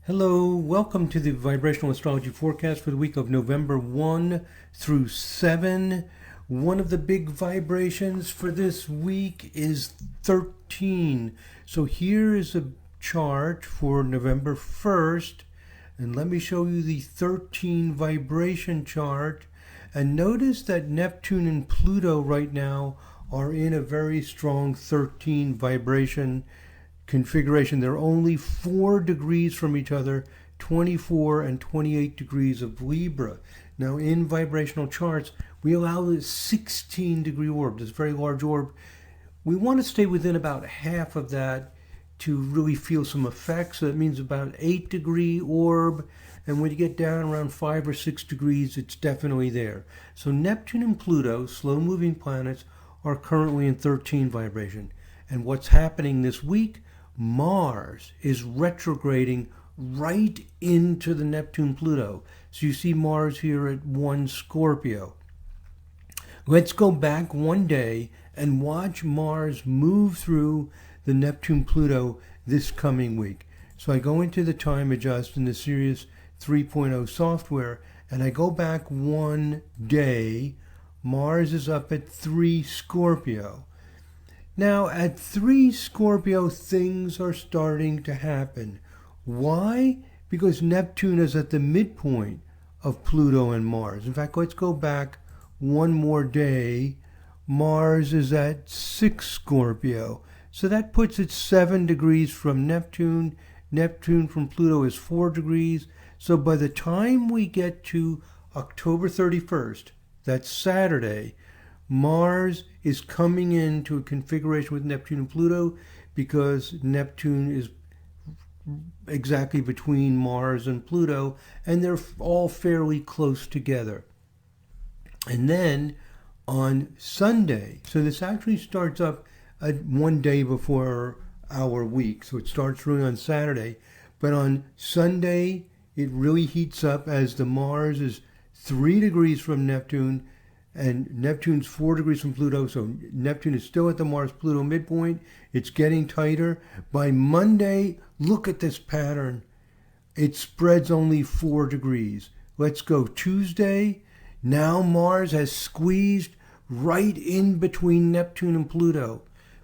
Hello, welcome to the Vibrational Astrology forecast for the week of November 1 through 7. One of the big vibrations for this week is 13. So here is a chart for November 1st, and let me show you the 13 vibration chart. And notice that Neptune and Pluto right now are in a very strong 13 vibration configuration. They're only 4 degrees from each other, 24 and 28 degrees of Libra. Now in vibrational charts, we allow this 16 degree orb, this very large orb. We want to stay within about half of that to really feel some effects. So that means about 8 degree orb. And when you get down around 5 or 6 degrees, it's definitely there. So Neptune and Pluto, slow moving planets, are currently in 13 vibration. And what's happening this week? Mars is retrograding right into the Neptune-Pluto. So you see Mars here at 1 Scorpio. Let's go back one day and watch Mars move through the Neptune-Pluto this coming week. So I go into the time adjust in the Sirius 3.0 software, and I go back one day. Mars is up at 3 Scorpio. Now, at 3 Scorpio, things are starting to happen. Why? Because Neptune is at the midpoint of Pluto and Mars. In fact, let's go back one more day. Mars is at 6 Scorpio. So that puts it 7 degrees from Neptune. Neptune from Pluto is 4 degrees. So by the time we get to October 31st, that's Saturday, Mars is coming into a configuration with Neptune and Pluto because Neptune is exactly between Mars and Pluto, and they're all fairly close together. And then on Sunday, so this actually starts up one day before our week, so it starts really on Saturday, but on Sunday it really heats up as the Mars is 3 degrees from Neptune, and Neptune's 4 degrees from Pluto, so Neptune is still at the Mars-Pluto midpoint. It's getting tighter. By Monday, look at this pattern. It spreads only 4 degrees. Let's go Tuesday. Now Mars has squeezed right in between Neptune and Pluto.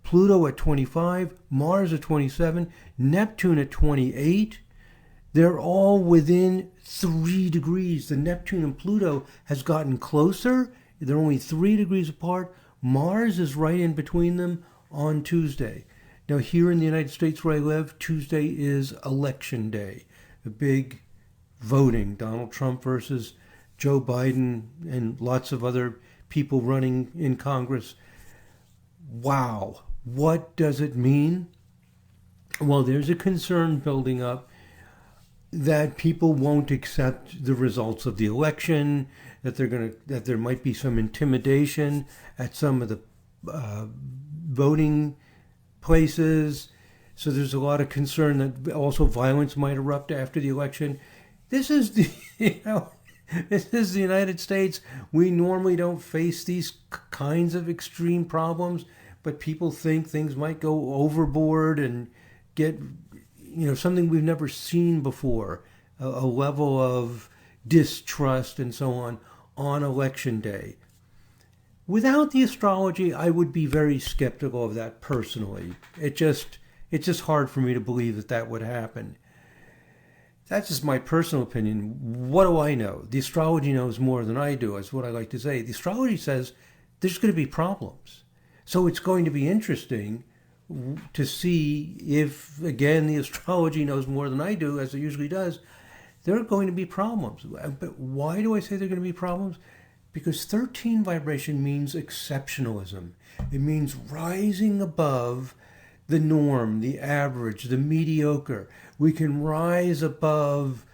Pluto at 25, Mars at 27, Neptune at 28. They're all within 3 degrees. The Neptune and Pluto has gotten closer. They're only 3 degrees apart. Mars is right in between them on Tuesday. Now here in the United States where I live, Tuesday is election day. The big voting, Donald Trump versus Joe Biden and lots of other people running in Congress. Wow, what does it mean? Well, there's a concern building up that people won't accept the results of the election, that there might be some intimidation at some of the voting places. So there's a lot of concern that also violence might erupt after the election. This is the this is the United States. We normally don't face these kinds of extreme problems, but people think things might go overboard and get something we've never seen before, a level of distrust and so on election day. Without the astrology, I would be very skeptical of that personally. It's just hard for me to believe that would happen. That's just my personal opinion. What do I know? The astrology knows more than I do, is what I like to say. The astrology says there's going to be problems. So it's going to be interesting to see if, again, the astrology knows more than I do, as it usually does. There are going to be problems. But why do I say there are going to be problems? Because 13 vibration means exceptionalism. It means rising above the norm, the average, the mediocre. We can rise above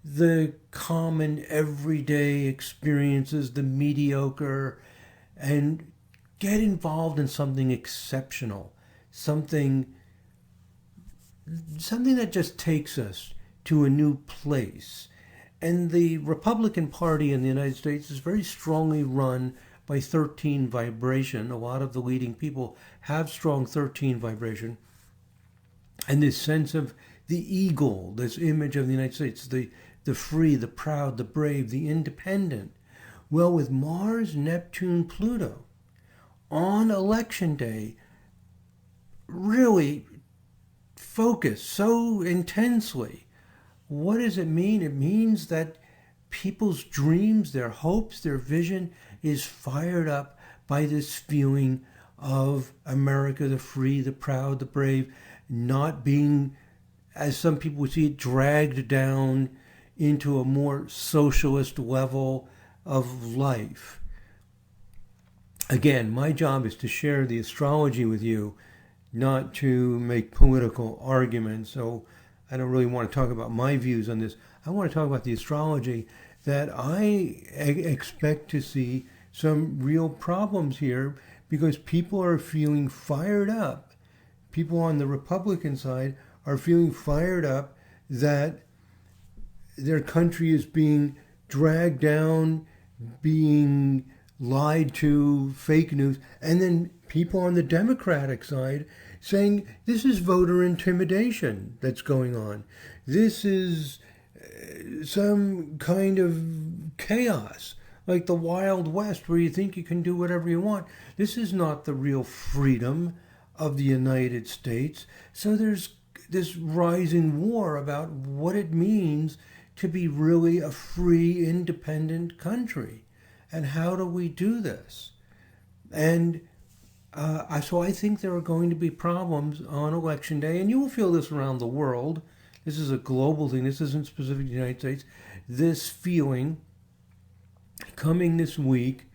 the common everyday experiences, the mediocre, and get involved in something exceptional. Something that just takes us to a new place. And the Republican Party in the United States is very strongly run by 13 vibration. A lot of the leading people have strong 13 vibration. And this sense of the eagle, this image of the United States, the free, the proud, the brave, the independent. Well, with Mars, Neptune, Pluto on election day, really focused so intensely, what does it mean? It means that people's dreams, their hopes, their vision is fired up by this feeling of America, the free, the proud, the brave, not being, as some people would see it, dragged down into a more socialist level of life. Again, my job is to share the astrology with you, not to make political arguments. So I don't really want to talk about my views on this. I want to talk about the astrology that I expect to see some real problems here because people are feeling fired up. People on the Republican side are feeling fired up that their country is being dragged down, being lied to, fake news, and then people on the Democratic side saying this is voter intimidation that's going on. This is some kind of chaos, like the Wild West where you think you can do whatever you want. This is not the real freedom of the United States. So there's this rising war about what it means to be really a free, independent country. And how do we do this? And so I think there are going to be problems on Election Day, and you will feel this around the world. This is a global thing. This isn't specific to the United States. This feeling coming this week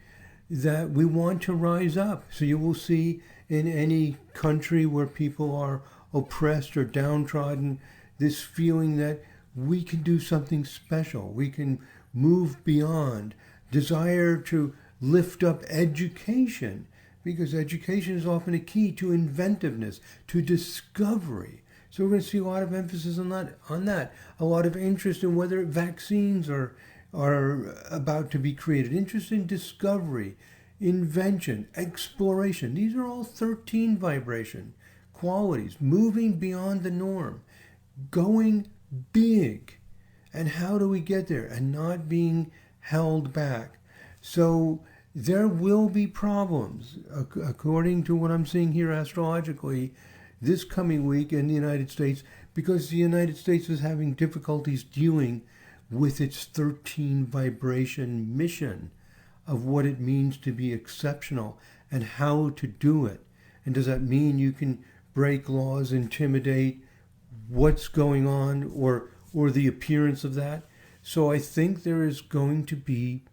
that we want to rise up. So you will see in any country where people are oppressed or downtrodden, this feeling that we can do something special. We can move beyond. Desire to lift up education, because education is often a key to inventiveness, to discovery. So we're going to see a lot of emphasis on that. A lot of interest in whether vaccines are about to be created. Interest in discovery, invention, exploration. These are all 13 vibration qualities. Moving beyond the norm. Going big. And how do we get there? And not being held back. So there will be problems, according to what I'm seeing here astrologically, this coming week in the United States, because the United States is having difficulties dealing with its 13 vibration mission of what it means to be exceptional and how to do it. And does that mean you can break laws, intimidate what's going on, or the appearance of that? So I think there is going to be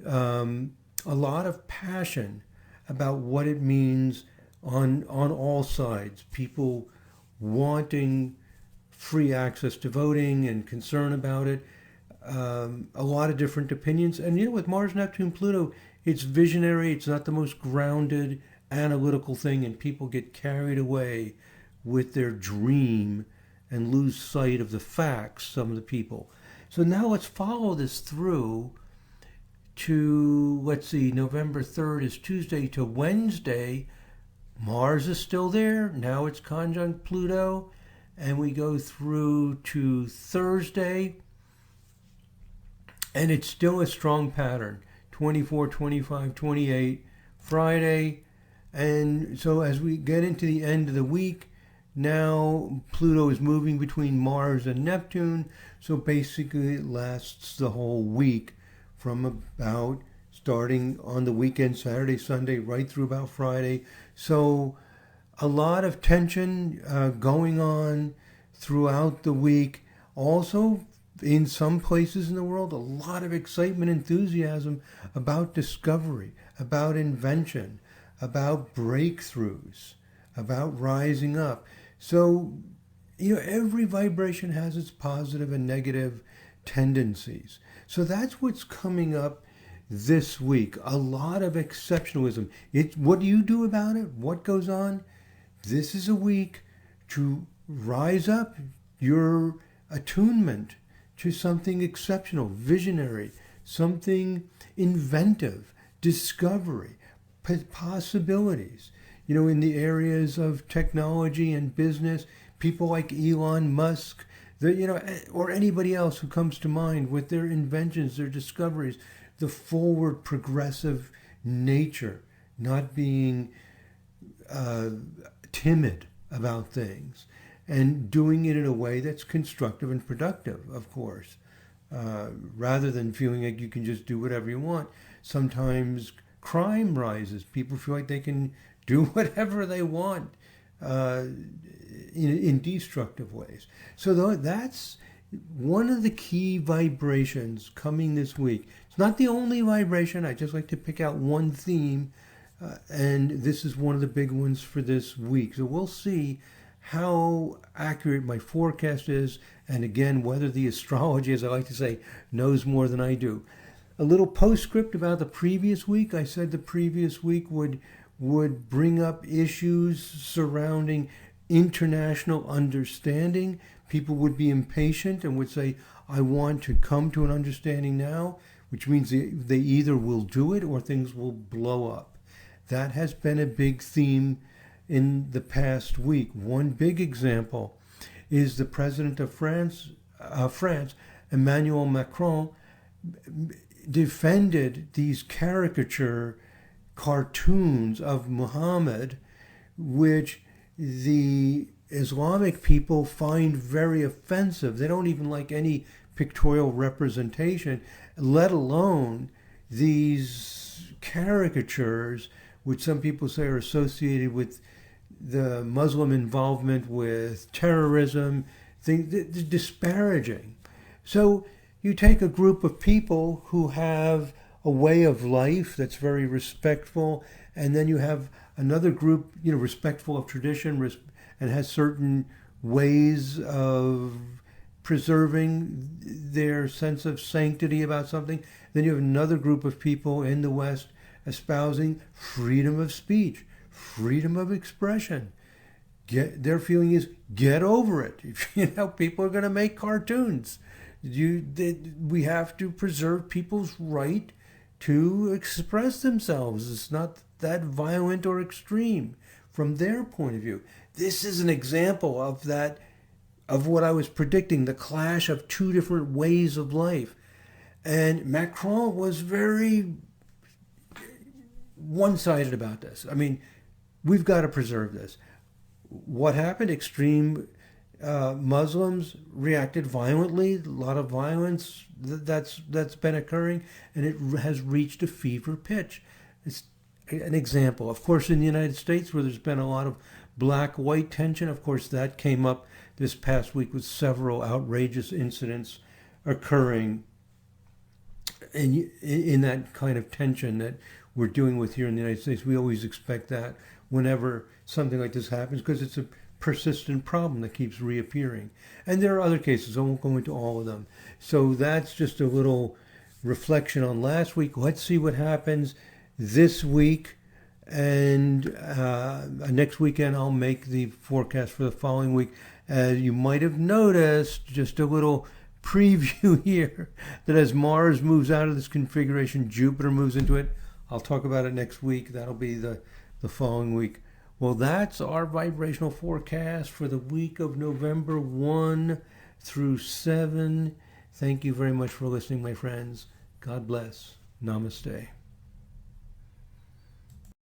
a lot of passion about what it means on all sides. People wanting free access to voting and concern about it. A lot of different opinions. And with Mars, Neptune, Pluto, it's visionary. It's not the most grounded, analytical thing. And people get carried away with their dream and lose sight of the facts, some of the people. So now let's follow this through to, let's see, November 3rd is Tuesday to Wednesday. Mars is still there. Now it's conjunct Pluto. And we go through to Thursday. And it's still a strong pattern. 24, 25, 28. Friday. And so as we get into the end of the week, now Pluto is moving between Mars and Neptune. So basically it lasts the whole week from about starting on the weekend, Saturday, Sunday, right through about Friday. So a lot of tension going on throughout the week. Also, in some places in the world, a lot of excitement, enthusiasm about discovery, about invention, about breakthroughs, about rising up. So, every vibration has its positive and negative tendencies. So that's what's coming up this week. A lot of exceptionalism. What do you do about it? What goes on? This is a week to rise up your attunement to something exceptional, visionary, something inventive, discovery, possibilities. In the areas of technology and business, people like Elon Musk, or anybody else who comes to mind with their inventions, their discoveries, the forward progressive nature, not being timid about things, and doing it in a way that's constructive and productive, of course, rather than feeling like you can just do whatever you want. Sometimes crime rises. People feel like they can do whatever they want in destructive ways. So that's one of the key vibrations coming this week. It's not the only vibration. I just like to pick out one theme, and this is one of the big ones for this week. So we'll see how accurate my forecast is, and again, whether the astrology, as I like to say, knows more than I do. A little postscript about the previous week. I said the previous week would bring up issues surrounding international understanding. People would be impatient and would say, I want to come to an understanding now, which means they either will do it or things will blow up. That has been a big theme in the past week. One big example is the president of France, Emmanuel Macron, defended these caricature cartoons of Muhammad, which the Islamic people find very offensive. They don't even like any pictorial representation, let alone these caricatures, which some people say are associated with the Muslim involvement with terrorism, disparaging. So you take a group of people who have a way of life that's very respectful, and then you have another group, respectful of tradition and has certain ways of preserving their sense of sanctity about something. Then you have another group of people in the West espousing freedom of speech, freedom of expression. Their feeling is, get over it. People are going to make cartoons. We have to preserve people's right to express themselves. It's not that violent or extreme from their point of view. This is an example of that, of what I was predicting, the clash of two different ways of life. And Macron was very one-sided about this. I mean, we've got to preserve this. What happened? Extreme Muslims reacted violently. A lot of violence that's been occurring, and it has reached a fever pitch. It's an example. Of course, in the United States, where there's been a lot of black-white tension, of course, that came up this past week with several outrageous incidents occurring in that kind of tension that we're dealing with here in the United States. We always expect that whenever something like this happens, because it's a persistent problem that keeps reappearing. And there are other cases. I won't go into all of them. So that's just a little reflection on last week. Let's see what happens this week. And next weekend, I'll make the forecast for the following week. As you might have noticed, just a little preview here, that as Mars moves out of this configuration, Jupiter moves into it. I'll talk about it next week. That'll be the following week. Well, that's our vibrational forecast for the week of November 1 through 7. Thank you very much for listening, my friends. God bless. Namaste.